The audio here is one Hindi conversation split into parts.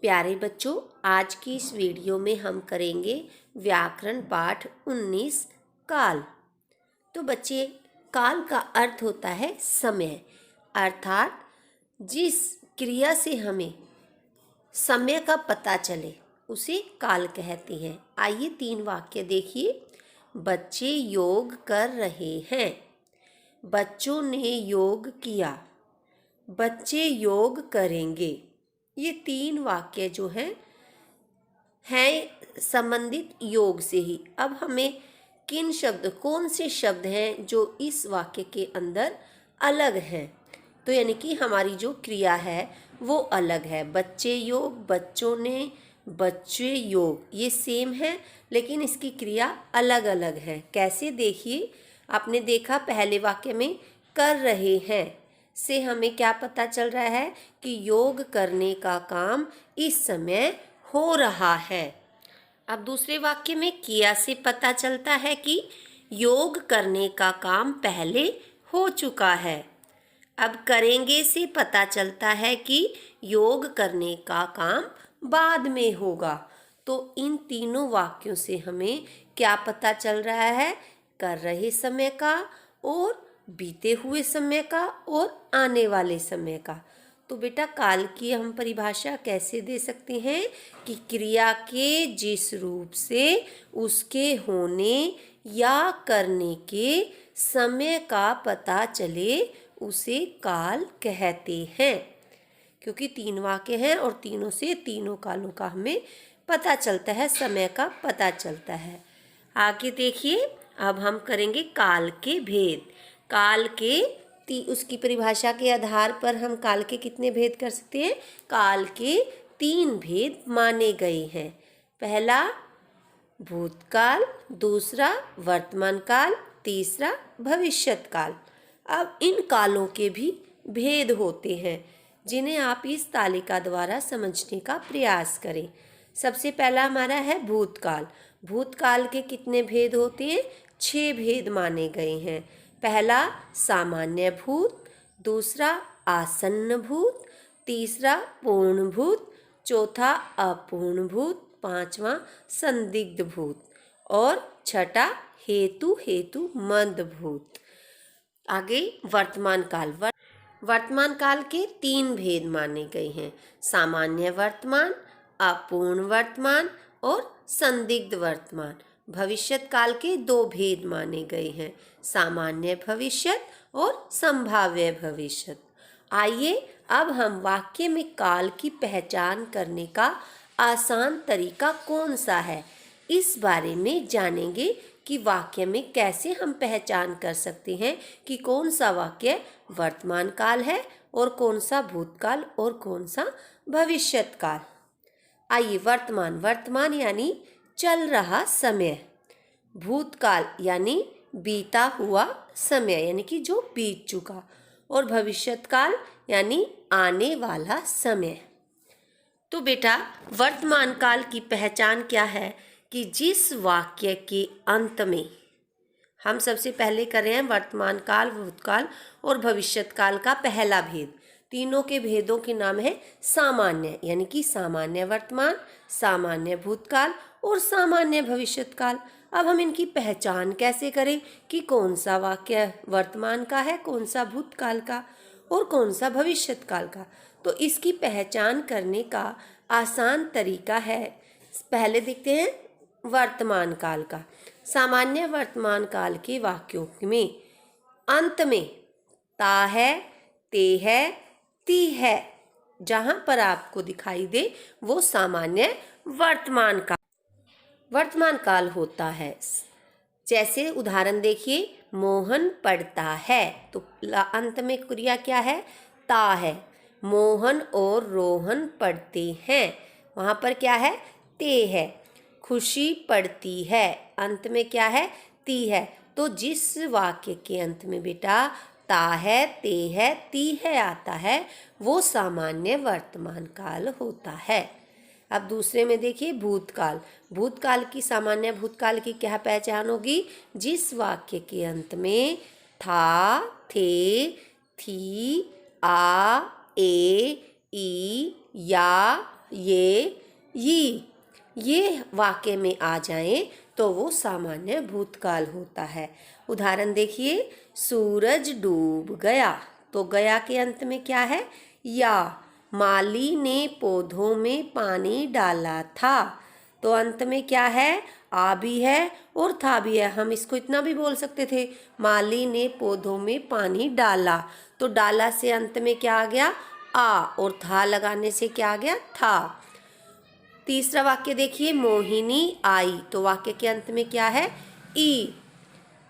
प्यारे बच्चों, आज की इस वीडियो में हम करेंगे व्याकरण पाठ 19 काल। तो बच्चे, काल का अर्थ होता है समय, अर्थात जिस क्रिया से हमें समय का पता चले उसे काल कहते हैं। आइए 3 वाक्य देखिए। बच्चे योग कर रहे हैं, बच्चों ने योग किया, बच्चे योग करेंगे। ये 3 वाक्य जो हैं संबंधित योग से ही। अब हमें कौन से शब्द हैं जो इस वाक्य के अंदर अलग हैं, तो यानी कि हमारी जो क्रिया है वो अलग है। बच्चे योग, बच्चों ने, बच्चे योग, ये सेम है लेकिन इसकी क्रिया अलग अलग है। कैसे, देखिए। आपने देखा पहले वाक्य में कर रहे हैं से हमें क्या पता चल रहा है कि योग करने का काम इस समय हो रहा है। अब दूसरे वाक्य में किया से पता चलता है कि योग करने का काम पहले हो चुका है। अब करेंगे से पता चलता है कि योग करने का काम बाद में होगा। तो इन तीनों वाक्यों से हमें क्या पता चल रहा है? कर रहे समय का, और बीते हुए समय का, और आने वाले समय का। तो बेटा, काल की हम परिभाषा कैसे दे सकते हैं कि क्रिया के जिस रूप से उसके होने या करने के समय का पता चले उसे काल कहते हैं। क्योंकि 3 वाक्य हैं और तीनों से तीनों कालों का हमें पता चलता है, समय का पता चलता है। आगे देखिए, अब हम करेंगे काल के भेद। काल के उसकी परिभाषा के आधार पर हम काल के कितने भेद कर सकते हैं? काल के 3 भेद माने गए हैं। पहला भूतकाल, दूसरा वर्तमान काल, तीसरा भविष्यत काल। अब इन कालों के भी भेद होते हैं जिन्हें आप इस तालिका द्वारा समझने का प्रयास करें। सबसे पहला हमारा है भूतकाल। भूतकाल के कितने भेद होते हैं? 6 भेद माने गए हैं। पहला सामान्य भूत, दूसरा आसन्न भूत, तीसरा पूर्ण भूत, चौथा अपूर्ण भूत, पांचवा संदिग्ध भूत, और छठा हेतु मंद भूत। आगे वर्तमान काल। वर्तमान काल के 3 भेद माने गए हैं: सामान्य वर्तमान, अपूर्ण वर्तमान और संदिग्ध वर्तमान। भविष्यत काल के 2 भेद माने गए हैं: सामान्य भविष्यत और संभाव्य भविष्यत। आइए अब हम वाक्य में काल की पहचान करने का आसान तरीका कौन सा है, इस बारे में जानेंगे कि वाक्य में कैसे हम पहचान कर सकते हैं कि कौन सा वाक्य वर्तमान काल है और कौन सा भूतकाल और कौन सा भविष्यत काल। आइए, वर्तमान यानी चल रहा समय, भूतकाल यानी बीता हुआ समय यानी कि जो बीत चुका, और भविष्यत काल यानी आने वाला समय। तो बेटा, वर्तमान काल की पहचान क्या है कि जिस वाक्य के अंत में हम सबसे पहले कर रहे हैं वर्तमान काल, भूतकाल और भविष्यत काल का पहला भेद। तीनों के भेदों के नाम है सामान्य, यानी कि सामान्य वर्तमान, सामान्य भूतकाल और सामान्य भविष्यत काल। अब हम इनकी पहचान कैसे करें कि कौन सा वाक्य वर्तमान का है, कौन सा भूतकाल का और कौन सा भविष्यत काल का? तो इसकी पहचान करने का आसान तरीका है। पहले देखते हैं वर्तमान काल का। सामान्य वर्तमान काल के वाक्यों में अंत में ता है, ते है, ती है, जहां पर आपको दिखाई दे वो सामान्य वर्तमान काल होता है। जैसे उदाहरण देखिए, मोहन पढ़ता है, तो अंत में क्रिया क्या है? ता है। मोहन और रोहन पढ़ते हैं, वहाँ पर क्या है? ते है। खुशी पढ़ती है, अंत में क्या है? ती है। तो जिस वाक्य के अंत में बेटा ता है, ते है, ती है आता है, वो सामान्य वर्तमान काल होता है। अब दूसरे में देखिए भूतकाल। भूतकाल की, सामान्य भूतकाल की क्या पहचान होगी? जिस वाक्य के अंत में था, थे, थी, आ, ए, ई, या, ये वाक्य में आ जाएं तो वो सामान्य भूतकाल होता है। उदाहरण देखिए, सूरज डूब गया, तो गया के अंत में क्या है? या। माली ने पौधों में पानी डाला था, तो अंत में क्या है? आ भी है और था भी है। हम इसको इतना भी बोल सकते थे, माली ने पौधों में पानी डाला, तो डाला से अंत में क्या आ गया? आ, और था लगाने से क्या आ गया? था। तीसरा वाक्य देखिए, मोहिनी आई, तो वाक्य के अंत में क्या है? ई।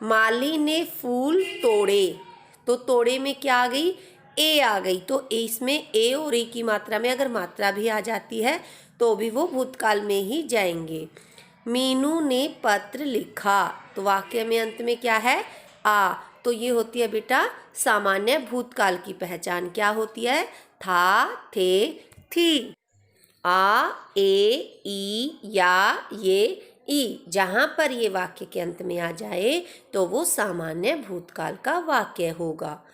माली ने फूल तोड़े, तो तोड़े में क्या आ गई? ए आ गई। तो इसमें ए और ई की मात्रा में अगर मात्रा भी आ जाती है तो भी वो भूतकाल में ही जाएंगे। मीनू ने पत्र लिखा, तो वाक्य में अंत में क्या है? आ, तो ये होती है बेटा सामान्य भूतकाल की पहचान। क्या होती है? था, थे, थी। आ, ए, ई, या, ये, ई, जहाँ पर ये वाक्य के अंत में आ जाए तो वो सामान्य भूतकाल का वाक्य होगा।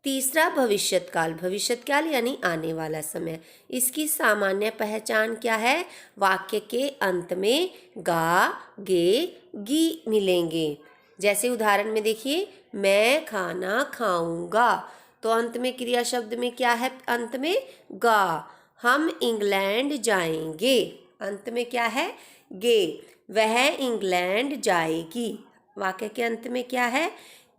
तीसरा भविष्यत काल। भविष्यत काल यानी आने वाला समय। इसकी सामान्य पहचान क्या है? वाक्य के अंत में गा, गे, गी मिलेंगे। जैसे उदाहरण में देखिए, मैं खाना खाऊंगा, तो अंत में क्रिया शब्द में क्या है? अंत में गा। हम इंग्लैंड जाएंगे, अंत में क्या है? गे। वह इंग्लैंड जाएगी, वाक्य के अंत में क्या है?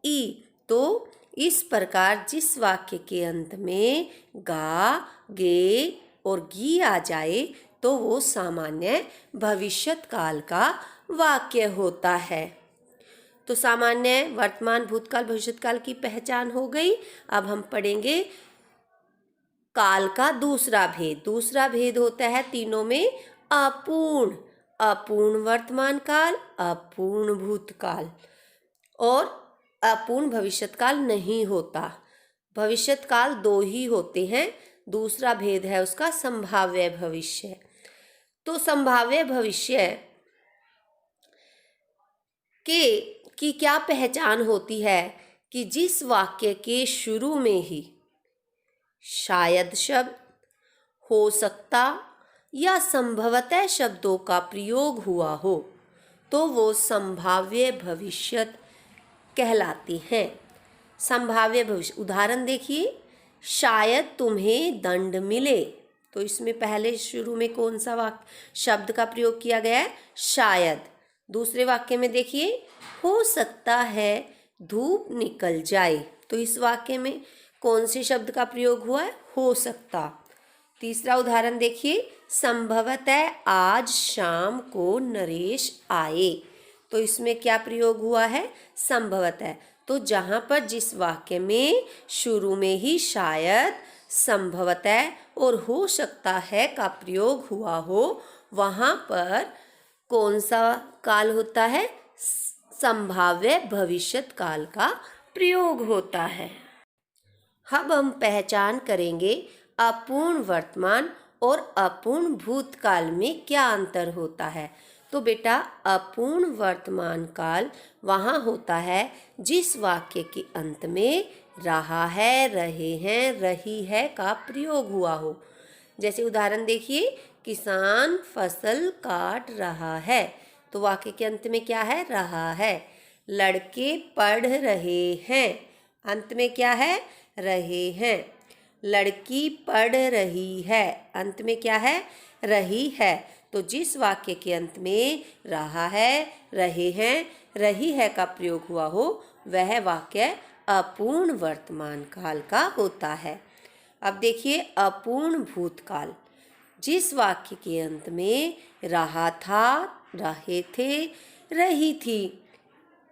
ई। तो इस प्रकार जिस वाक्य के अंत में गा, गे और गी आ जाए तो वो सामान्य भविष्यत काल का वाक्य होता है। तो सामान्य, वर्तमान, भूतकाल, भविष्यत काल की पहचान हो गई। अब हम पढ़ेंगे काल का दूसरा भेद। दूसरा भेद होता है तीनों में अपूर्ण। अपूर्ण वर्तमान काल, अपूर्ण भूतकाल और अपूर्ण भविष्यत काल नहीं होता। भविष्यत काल दो ही होते हैं। दूसरा भेद है उसका संभाव्य भविष्य। तो संभाव्य भविष्य की क्या पहचान होती है? कि जिस वाक्य के शुरू में ही शायद शब्द, हो सकता या संभवतः शब्दों का प्रयोग हुआ हो तो वो संभाव्य भविष्यत कहलाती हैं। संभाव्य भविष्य, उदाहरण देखिए, शायद तुम्हें दंड मिले, तो इसमें पहले शुरू में कौन सा वाक्य शब्द का प्रयोग किया गया है? शायद। दूसरे वाक्य में देखिए, हो सकता है धूप निकल जाए, तो इस वाक्य में कौन से शब्द का प्रयोग हुआ है? हो सकता। तीसरा उदाहरण देखिए, संभवतः आज शाम को नरेश आए, तो इसमें क्या प्रयोग हुआ है? संभवतः। तो जहाँ पर जिस वाक्य में शुरू में ही शायद, संभवतः और हो सकता है का प्रयोग हुआ हो, वहाँ पर कौन सा काल होता है? संभाव्य भविष्यत काल का प्रयोग होता है। अब हम पहचान करेंगे अपूर्ण वर्तमान और अपूर्ण भूतकाल में क्या अंतर होता है। तो बेटा, अपूर्ण वर्तमान काल वहाँ होता है जिस वाक्य के अंत में रहा है, रहे हैं, रही है का प्रयोग हुआ हो। जैसे उदाहरण देखिए, किसान फसल काट रहा है, तो वाक्य के अंत में क्या है? रहा है। लड़के पढ़ रहे हैं, अंत में क्या है? रहे हैं। लड़की पढ़ रही है, अंत में क्या है? रही है। तो जिस वाक्य के अंत में रहा है, रहे हैं, रही है का प्रयोग हुआ हो, वह वाक्य अपूर्ण वर्तमान काल का होता है। अब देखिए अपूर्ण भूतकाल। जिस वाक्य के अंत में रहा था, रहे थे, रही थी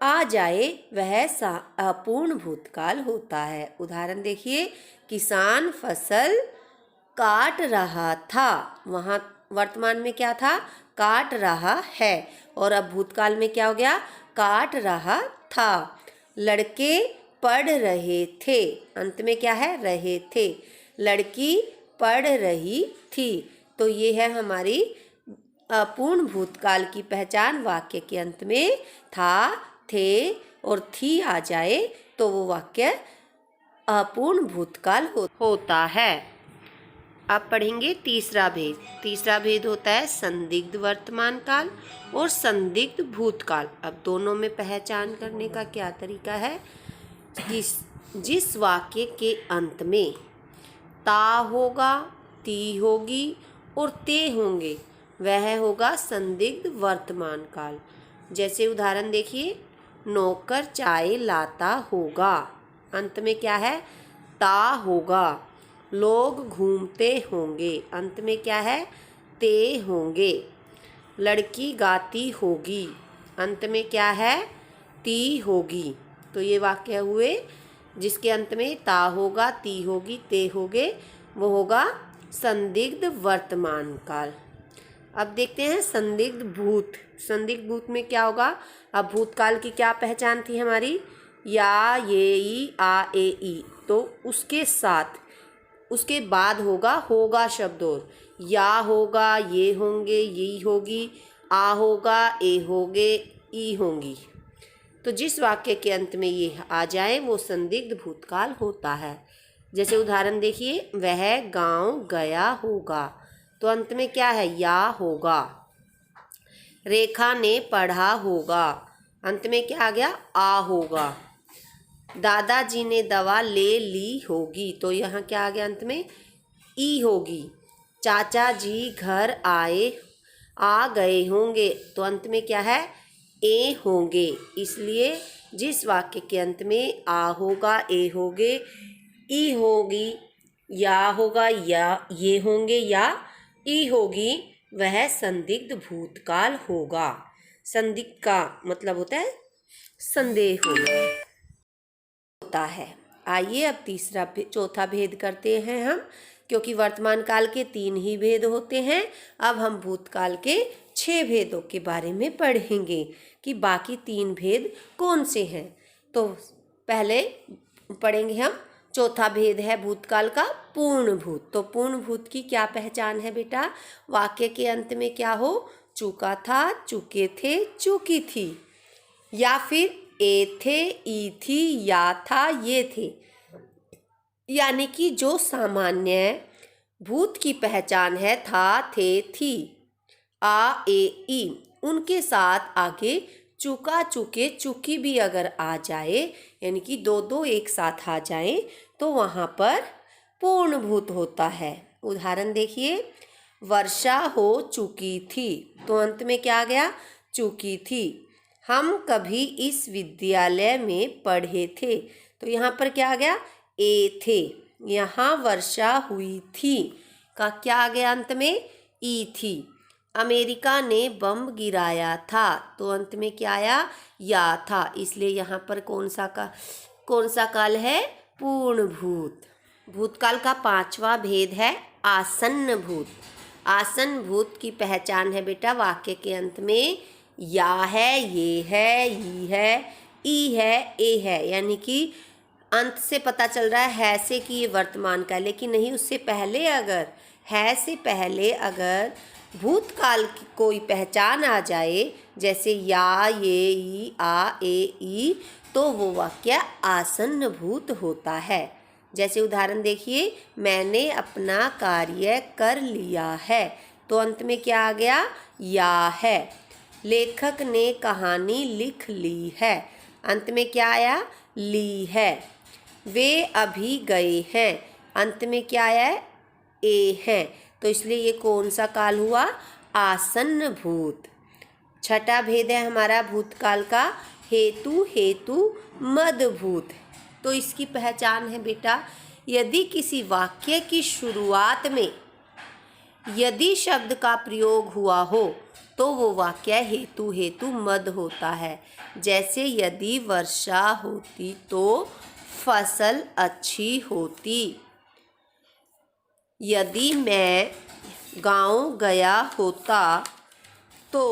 आ जाए, वह अपूर्ण भूतकाल होता है। उदाहरण देखिए, किसान फसल काट रहा था, वहाँ वर्तमान में क्या था? काट रहा है। और अब भूतकाल में क्या हो गया? काट रहा था। लड़के पढ़ रहे थे, अंत में क्या है? रहे थे। लड़की पढ़ रही थी। तो ये है हमारी अपूर्ण भूतकाल की पहचान। वाक्य के अंत में था, थे और थी आ जाए तो वो वाक्य अपूर्ण भूतकाल होता है। अब पढ़ेंगे तीसरा भेद। तीसरा भेद होता है संदिग्ध वर्तमान काल और संदिग्ध भूतकाल। अब दोनों में पहचान करने का क्या तरीका है कि जिस वाक्य के अंत में ता होगा, ती होगी और ते होंगे वह होगा संदिग्ध वर्तमान काल। जैसे उदाहरण देखिए, नौकर चाय लाता होगा, अंत में क्या है, ता होगा। लोग घूमते होंगे, अंत में क्या है, ते होंगे। लड़की गाती होगी, अंत में क्या है, ती होगी। तो ये वाक्य हुए जिसके अंत में ता होगा, ती होगी, ते होगे, वो होगा संदिग्ध वर्तमान काल। अब देखते हैं संदिग्ध भूत। संदिग्ध भूत में क्या होगा। अब भूतकाल की क्या पहचान थी हमारी, या, ये, ई, आ, ए, ई। तो उसके साथ उसके बाद होगा शब्द और या होगा, ये होंगे, ये होगी, आ होगा, ए होगे, ई होंगी। तो जिस वाक्य के अंत में ये आ जाए वो संदिग्ध भूतकाल होता है। जैसे उदाहरण देखिए, वह गांव गया होगा, तो अंत में क्या है, या होगा। रेखा ने पढ़ा होगा, अंत में क्या आ गया, आ होगा। दादाजी ने दवा ले ली होगी, तो यहाँ क्या आ गया, अंत में ई होगी। चाचा जी घर आ गए होंगे, तो अंत में क्या है, ए होंगे। इसलिए जिस वाक्य के अंत में आ होगा, ए होगे, ई होगी, या होगा, या ये होंगे, या ई होगी, वह संदिग्ध भूतकाल होगा। संदिग्ध का मतलब होता है संदेह होता है। आइए अब चौथा भेद करते हैं हम, क्योंकि वर्तमान काल के 3 ही भेद होते हैं। अब हम भूतकाल के 6 भेदों के बारे में पढ़ेंगे कि बाकी 3 भेद कौन से हैं। तो पहले पढ़ेंगे हम, चौथा भेद है भूतकाल का पूर्ण भूत। तो पूर्ण भूत की क्या पहचान है बेटा, वाक्य के अंत में क्या हो, चूका था, चूके थे, चूकी थी, या फिर ए थे, ई थी, या था, ये थे। यानी कि जो सामान्य भूत की पहचान है था, थे, थी, आ, ए, ई, उनके साथ आगे चूका, चूके, चूकी भी अगर आ जाए, यानी कि दो एक साथ आ जाए, तो वहाँ पर पूर्ण भूत होता है। उदाहरण देखिए, वर्षा हो चुकी थी, तो अंत में क्या आ गया, चुकी थी। हम कभी इस विद्यालय में पढ़े थे, तो यहाँ पर क्या आ गया, ए थे। यहाँ वर्षा हुई थी का क्या आ गया, अंत में ई थी। अमेरिका ने बम गिराया था, तो अंत में क्या आया, या था। इसलिए यहाँ पर कौन सा काल है, पूर्ण भूत। भूतकाल का 5वां भेद है आसन्न भूत। आसन्न भूत की पहचान है बेटा, वाक्य के अंत में या है, ये है, ई है, ई है, ए है। यानी कि अंत से पता चल रहा है से कि ये वर्तमान का है, लेकिन नहीं, उससे पहले अगर है से पहले अगर भूतकाल की कोई पहचान आ जाए, जैसे या, ये, ई, आ, ए, ई, तो वो वाक्य आसन्न भूत होता है। जैसे उदाहरण देखिए, मैंने अपना कार्य कर लिया है, तो अंत में क्या आ गया, या है। लेखक ने कहानी लिख ली है, अंत में क्या आया, ली है। वे अभी गए हैं, अंत में क्या आया है, ए है। तो इसलिए ये कौन सा काल हुआ, आसन्न भूत। छठा भेद है हमारा भूतकाल का हेतु मद भूत। तो इसकी पहचान है बेटा, यदि किसी वाक्य की शुरुआत में यदि शब्द का प्रयोग हुआ हो तो वो वाक्य हेतु मद होता है। जैसे यदि वर्षा होती तो फसल अच्छी होती, यदि मैं गांव गया होता तो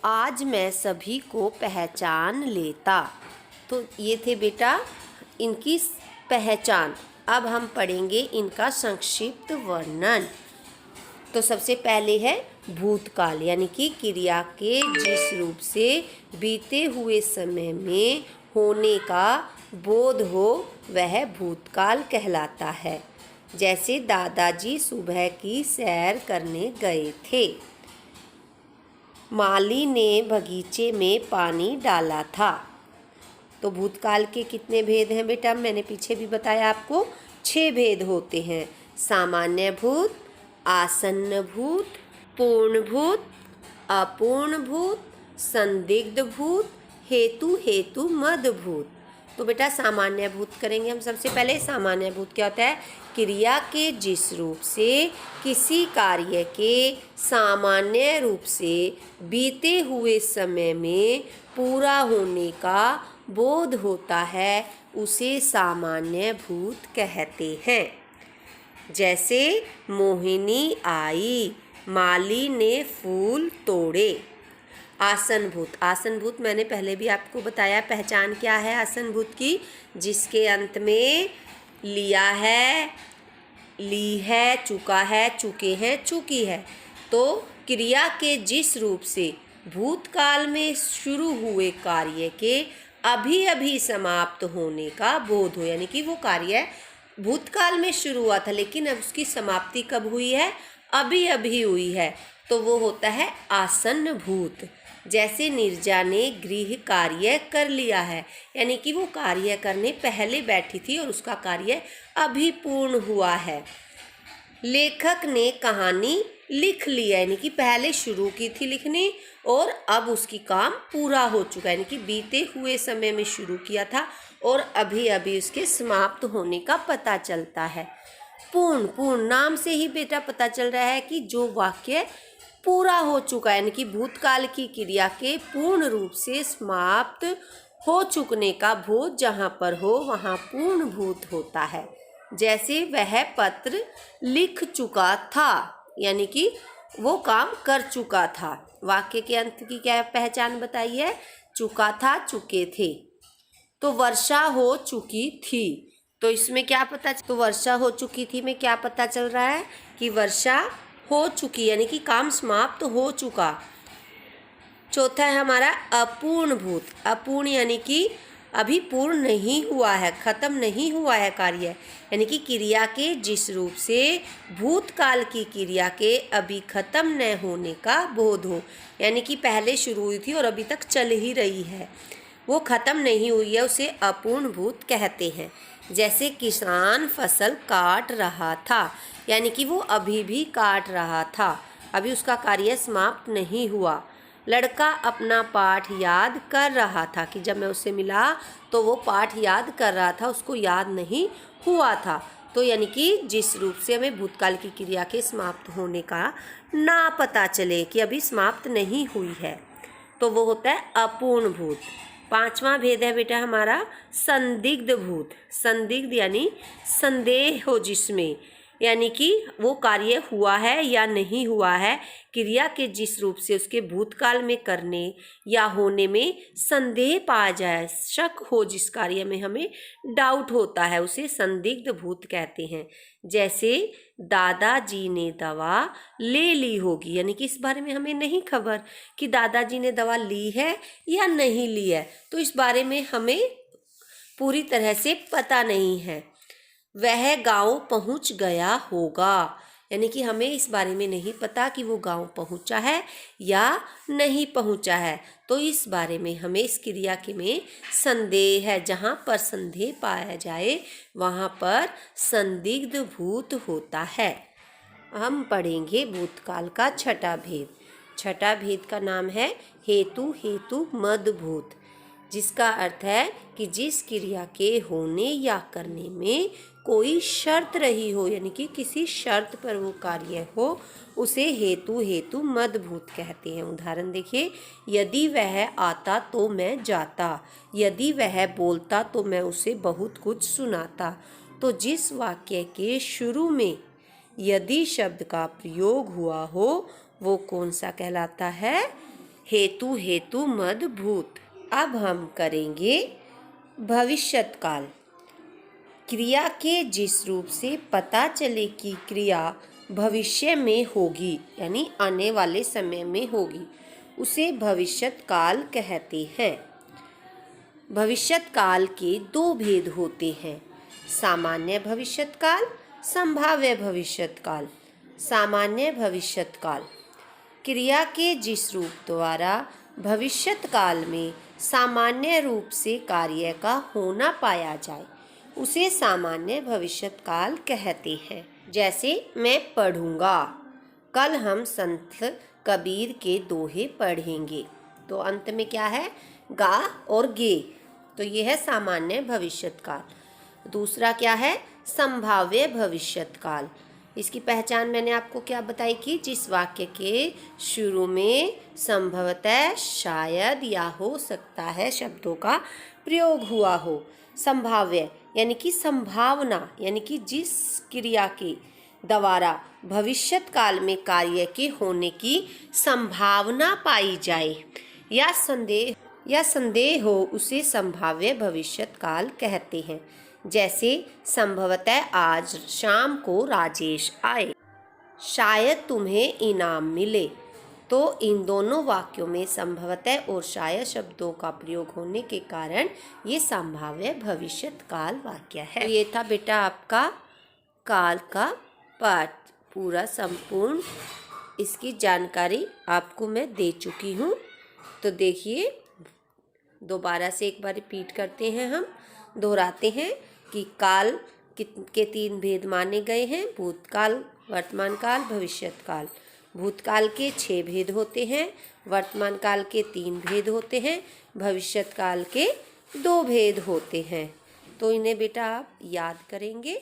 आज मैं सभी को पहचान लेता। तो ये थे बेटा इनकी पहचान। अब हम पढ़ेंगे इनका संक्षिप्त वर्णन। तो सबसे पहले है भूतकाल, यानी कि क्रिया के जिस रूप से बीते हुए समय में होने का बोध हो वह भूतकाल कहलाता है। जैसे दादाजी सुबह की सैर करने गए थे। माली ने बगीचे में पानी डाला था। तो भूतकाल के कितने भेद हैं बेटा? मैंने पीछे भी बताया आपको, 6 भेद होते हैं। सामान्य भूत, आसन्न भूत, पूर्ण भूत, अपूर्ण भूत, संदिग्ध भूत, हेतु मद भूत। तो बेटा सामान्य भूत करेंगे हम सबसे पहले। सामान्य भूत क्या होता है? क्रिया के जिस रूप से किसी कार्य के सामान्य रूप से बीते हुए समय में पूरा होने का बोध होता है, उसे सामान्य भूत कहते हैं। जैसे मोहिनी आई, माली ने फूल तोड़े। आसन भूत, आसन भूत मैंने पहले भी आपको बताया पहचान क्या है आसन भूत की, जिसके अंत में लिया है, ली है, चुका है, चुके हैं, चुकी है। तो क्रिया के जिस रूप से भूतकाल में शुरू हुए कार्य के अभी अभी समाप्त होने का बोध हो, यानी कि वो कार्य भूतकाल में शुरू हुआ था लेकिन अब उसकी समाप्ति कब हुई है? अभी अभी हुई है, तो वो होता है आसन्न भूत। जैसे नीरजा ने गृह कार्य कर लिया है, यानी कि वो कार्य करने पहले बैठी थी और उसका कार्य अभी पूर्ण हुआ है। लेखक ने कहानी लिख लिया, यानी कि पहले शुरू की थी लिखनी और अब उसकी काम पूरा हो चुका है, यानी कि बीते हुए समय में शुरू किया था और अभी अभी उसके समाप्त होने का पता चलता है। पूर्ण, पूर्ण नाम से ही बेटा पता चल रहा है कि जो वाक्य पूरा हो चुका है, यानी कि भूतकाल की क्रिया के पूर्ण रूप से समाप्त हो चुकने का बोध जहाँ पर हो वहाँ पूर्ण भूत होता है। जैसे वह पत्र लिख चुका था, यानी कि वो काम कर चुका था। वाक्य के अंत की क्या पहचान बताइए? चुका था, चुके थे। तो वर्षा हो चुकी थी, तो इसमें क्या पता? तो वर्षा हो चुकी थी में क्या पता चल रहा है कि वर्षा हो चुकी, यानी कि काम समाप्त हो चुका। चौथा है हमारा अपूर्ण भूत। अपूर्ण यानी कि अभी पूर्ण नहीं हुआ है, खत्म नहीं हुआ है कार्य, यानी कि क्रिया के जिस रूप से भूतकाल की क्रिया के अभी खत्म न होने का बोध हो, यानी कि पहले शुरू हुई थी और अभी तक चल ही रही है, वो खत्म नहीं हुई है, उसे अपूर्ण भूत कहते हैं। जैसे किसान फसल काट रहा था, यानी कि वो अभी भी काट रहा था, अभी उसका कार्य समाप्त नहीं हुआ। लड़का अपना पाठ याद कर रहा था, कि जब मैं उससे मिला तो वो पाठ याद कर रहा था, उसको याद नहीं हुआ था। तो यानी कि जिस रूप से हमें भूतकाल की क्रिया के समाप्त होने का ना पता चले कि अभी समाप्त नहीं हुई है, तो वो होता है अपूर्ण भूत। पांचवा भेद है बेटा हमारा संदिग्ध भूत। संदिग्ध यानी संदेह हो जिसमें, यानी कि वो कार्य हुआ है या नहीं हुआ है, क्रिया के जिस रूप से उसके भूतकाल में करने या होने में संदेह पाया जाए, शक हो, जिस कार्य में हमें डाउट होता है, उसे संदिग्ध भूत कहते हैं। जैसे दादाजी ने दवा ले ली होगी, यानी कि इस बारे में हमें नहीं खबर कि दादाजी ने दवा ली है या नहीं ली है, तो इस बारे में हमें पूरी तरह से पता नहीं है। वह गांव पहुंच गया होगा, यानी कि हमें इस बारे में नहीं पता कि वो गांव पहुंचा है या नहीं पहुंचा है, तो इस बारे में हमें इस क्रिया के में संदेह है। जहाँ पर संदेह पाया जाए वहाँ पर संदिग्ध भूत होता है। हम पढ़ेंगे भूतकाल का छठा भेद। छठा भेद का नाम है हेतु मद भूत, जिसका अर्थ है कि जिस क्रिया के होने या करने में कोई शर्त रही हो, यानी कि किसी शर्त पर वो कार्य हो, उसे हेतु मद भूत कहते हैं। उदाहरण देखिए, यदि वह आता तो मैं जाता, यदि वह बोलता तो मैं उसे बहुत कुछ सुनाता। तो जिस वाक्य के शुरू में यदि शब्द का प्रयोग हुआ हो वो कौन सा कहलाता है? हेतु मद भूत। अब हम करेंगे भविष्यत काल। क्रिया के जिस रूप से पता चले कि क्रिया भविष्य में होगी, यानी आने वाले समय में होगी, उसे भविष्यत काल कहते हैं। भविष्यत काल के 2 भेद होते हैं, सामान्य भविष्यत काल, संभाव्य भविष्यत काल। सामान्य भविष्यत काल, क्रिया के जिस रूप द्वारा भविष्यत काल में सामान्य रूप से कार्य का होना पाया जाए उसे सामान्य भविष्यत काल कहते हैं। जैसे मैं पढ़ूंगा, कल हम संत कबीर के दोहे पढ़ेंगे। तो अंत में क्या है, गा और गे, तो ये है सामान्य भविष्यत काल। दूसरा क्या है, संभाव्य भविष्यत काल। इसकी पहचान मैंने आपको क्या बताई कि जिस वाक्य के शुरू में संभवतः, शायद या हो सकता है शब्दों का प्रयोग हुआ हो। संभाव्य यानी कि संभावना, यानी कि जिस क्रिया के द्वारा भविष्यत काल में कार्य के होने की संभावना पाई जाए या संदेह हो उसे संभाव्य भविष्यत काल कहते हैं। जैसे संभवतः आज शाम को राजेश आए, शायद तुम्हें इनाम मिले। तो इन दोनों वाक्यों में संभवतः और शायद शब्दों का प्रयोग होने के कारण ये संभाव्य भविष्यत काल वाक्य है। तो ये था बेटा आपका काल का पाठ पूरा संपूर्ण, इसकी जानकारी आपको मैं दे चुकी हूँ। तो देखिए, दोबारा से एक बार रिपीट करते हैं, हम दोहराते हैं कि काल के 3 भेद माने गए हैं, भूतकाल, वर्तमान काल, भविष्यत काल। भूतकाल के 6 भेद होते हैं, वर्तमान काल के 3 भेद होते हैं, भविष्यत काल के 2 भेद होते हैं। तो इन्हें बेटा आप याद करेंगे।